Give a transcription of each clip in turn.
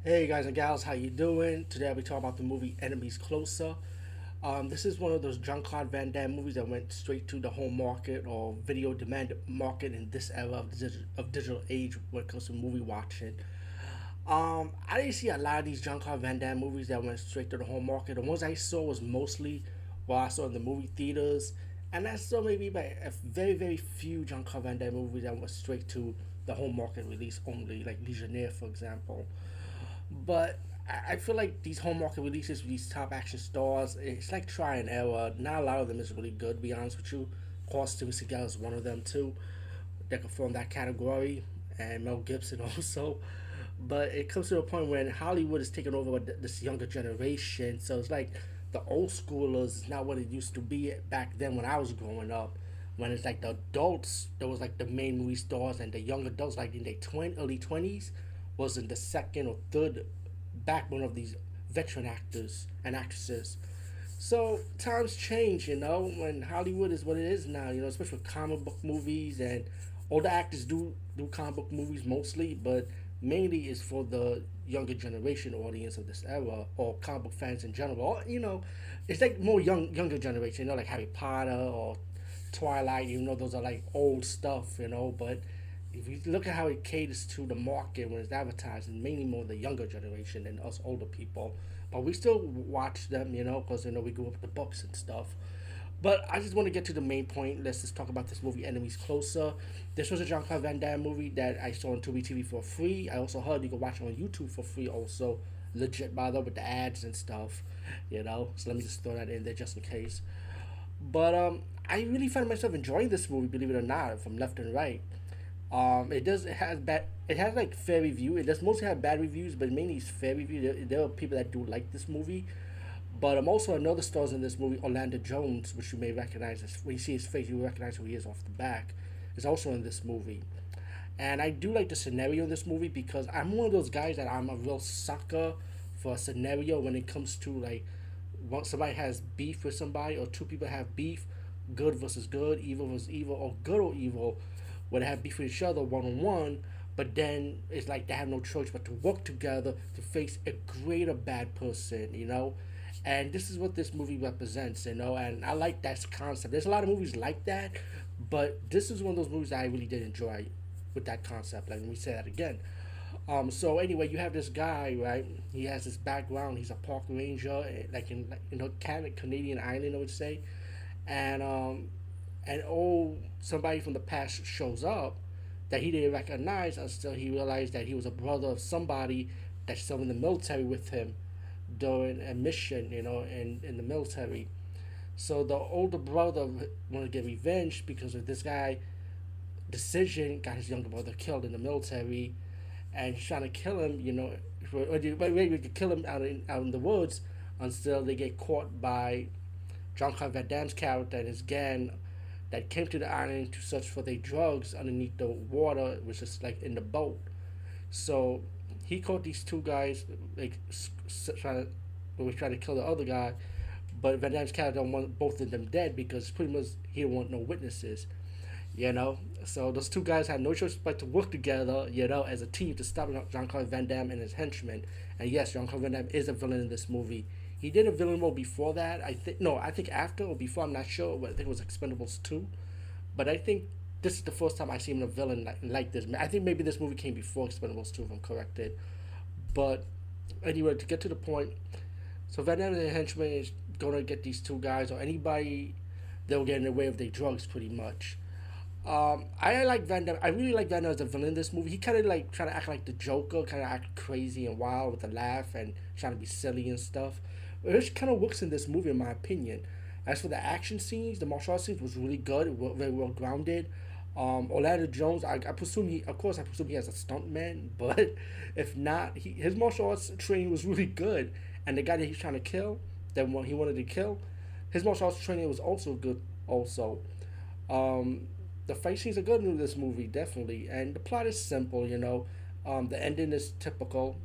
Hey guys and gals, how you doing? Today I'll be talking about the movie Enemies Closer. This is one of those Jean-Claude Van Damme movies that went straight to the home market or video demand market in this era of digital age when it comes to movie watching. I didn't see a lot of these Jean-Claude Van Damme movies that went straight to the home market. The ones I saw was mostly what I saw in the movie theaters, and I saw maybe by a very few Jean-Claude Van Damme movies that went straight to the home market release only, like Legionnaire, for example. But I feel like these home market releases with these top action stars, it's like try and error. Not a lot of them is really good, to be honest with you. Of course, Steven Seagal is one of them too. That could form that category, and Mel Gibson also. But it comes to a point when Hollywood is taking over this younger generation, so it's like the old schoolers is not what it used to be back then when I was growing up. When it's like the adults that was like the main movie stars, and the young adults like in their early 20s was in the second or third backbone of these veteran actors and actresses. So times change, when Hollywood is what it is now, especially with comic book movies, and all the actors do comic book movies mostly, but mainly is for the younger generation audience of this era, or comic book fans in general. Or, it's like more younger generation, like Harry Potter or Twilight. Those are like old stuff, but if you look at how it caters to the market when it's advertised, and mainly more the younger generation than us older people, but we still watch them, because we grew up with the books and stuff. But I just want to get to the main point. Let's just talk about this movie, Enemies Closer. This was a Jean-Claude Van Damme movie that I saw on Tubi TV for free. I also heard you can watch it on YouTube for free also. Legit, by the way, with the ads and stuff, So let me just throw that in there just in case. But I really find myself enjoying this movie, believe it or not, from left and right. It has like fair review. It does mostly have bad reviews, but mainly it's fair review. There are people that do like this movie, but also another stars in this movie, Orlando Jones, which you may recognize. When you see his face, you recognize who he is off the back. Is also in this movie, and I do like the scenario in this movie because I'm one of those guys that I'm a real sucker for a scenario when it comes to like once somebody has beef with somebody, or two people have beef, good versus good, evil versus evil, or good or evil, where they have beef with each other one on one, but then it's like they have no choice but to work together to face a greater bad person, And this is what this movie represents, and I like that concept. There's a lot of movies like that, but this is one of those movies that I really did enjoy with that concept. Like, let me say that again. So anyway, you have this guy, right? He has this background. He's a park ranger, like in Canadian island, I would say, and somebody from the past shows up that he didn't recognize until he realized that he was a brother of somebody that's still in the military with him during a mission, in the military. So the older brother wanted to get revenge because of this guy decision got his younger brother killed in the military, and he's trying to kill him, or maybe could kill him out in the woods until they get caught by Jean-Claude Van Damme's character and his gang that came to the island to search for their drugs underneath the water, which is like in the boat. So he caught these two guys, like trying to kill the other guy, but Van Damme's character don't want both of them dead because pretty much he don't want no witnesses. So those two guys had no choice but to work together, as a team to stop Jean-Claude Van Damme and his henchmen. And yes, Jean-Claude Van Damme is a villain in this movie. He did a villain role before that. I think after or before, I'm not sure, but I think it was Expendables 2. But I think this is the first time I see him in a villain like this. I think maybe this movie came before Expendables 2, if I'm corrected. But anyway, to get to the point, so Van Damme and the henchman is going to get these two guys or anybody that will get in the way of their drugs, pretty much. I like Van Damme. I really like Van Damme as a villain in this movie. He kind of like trying to act like the Joker, kind of act crazy and wild with a laugh and trying to be silly and stuff. Which kind of works in this movie, in my opinion. As for the action scenes, the martial arts scenes was really good, very well grounded. Orlando Jones, I presume I presume he has a stuntman, but if not, his martial arts training was really good. And the guy that he's trying to kill, he wanted to kill, his martial arts training was also good. Also, the fight scenes are good in this movie, definitely, and the plot is simple. The ending is typical.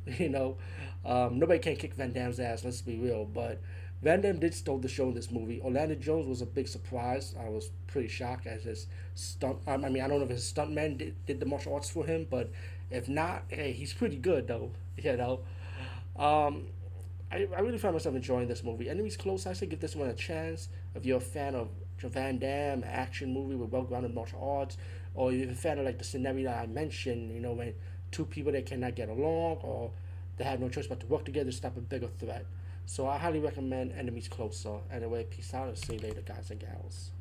Nobody can kick Van Damme's ass. Let's be real, but Van Damme did steal the show in this movie. Orlando Jones was a big surprise. I was pretty shocked as his stunt. I mean, I don't know if his stuntman did the martial arts for him, but if not, hey, he's pretty good though. Um, I really found myself enjoying this movie. Enemies Close, I say give this one a chance. If you're a fan of Van Damme action movie with well-grounded martial arts, or you're a fan of like the scenario that I mentioned, when two people that cannot get along or they have no choice but to work together to stop a bigger threat. So I highly recommend Enemies Closer. Anyway, peace out and see you later, guys and gals.